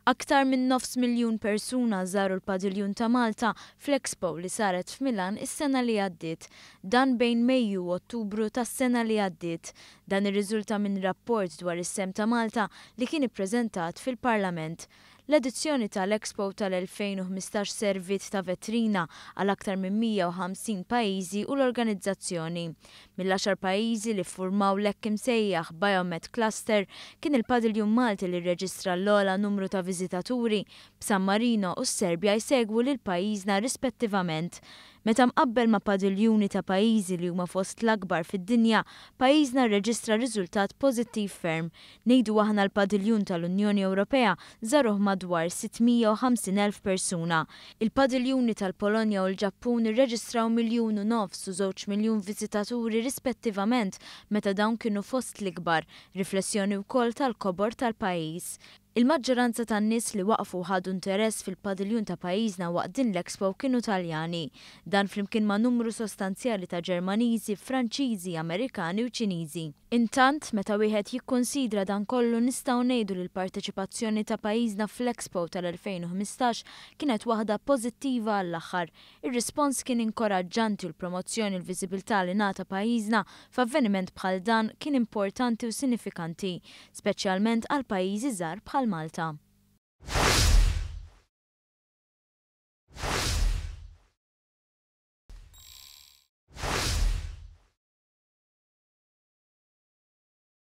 Aktar minn 500,000 persuna żaru l-Padiljun ta' Malta fl-Expo li saret f'Milan is-sena li għaddiet. Dan bejn Mejju u Ottubru tas-sena li għaddiet. Dan irriżulta minn rapport dwar is-sem ta' Malta li kien ippreżentat fil-Parlament. L-edizzjoni tal-Expo tal-2015 servit ta' vetrina għal aktar minn 150 pajjiżi u l-organizzazzjoni. Mill-10 pajjiżi li ffurmaw l-hekk imsejjaħ Biomed Cluster kien il-Padiljun Malti li rreġistra l-ogħla numru ta' viżitaturi b'San Marino u s-Serbja jsegwu lil pajjiżna rispettivament. Meta mqabbel ma' padiljuni ta' pajjiżi li huma fost l-akbar fid-dinja, pajjiżna rreġistra riżultat pożittiv ferm. Ngħidu aħna l-Padiljun tal-Unjoni Ewropea żaruh madwar 650,000 persuna. Il-Padiljuni tal-Polonja u l-Ġappun irreġistraw 1.5 miljun u 2 miljun viżitaturi rispettivament meta dawn kienu fost l-ikbar, riflessjoni wkoll tal-kobor tal-pajjiż. Il-maġġoranza tan-nies li waqfu ħadu interess fil-Padiljun ta' pajjiżna waqt din l-Expo kienu Taljani. Dan flimkien ma' numru sostanzjali ta' Ġermaniżi, Franċiżi, Amerikani u Ċiniżi. Intant, meta wieħed jikkonsidra dan kollu nistgħu ngħidu li l-parteċipazzjoni ta' pajjiżna fl-Expo tal-2015 kienet waħda pożittiva għall-aħħar. Ir-rispons kien inkoraġġanti u l-promozzjoni l-viżibilità li ngħata pajjiżna f'avveniment bħal dan kien importanti u sinifikanti, speċjalment għal pajjiżi żgħar bħal Malta.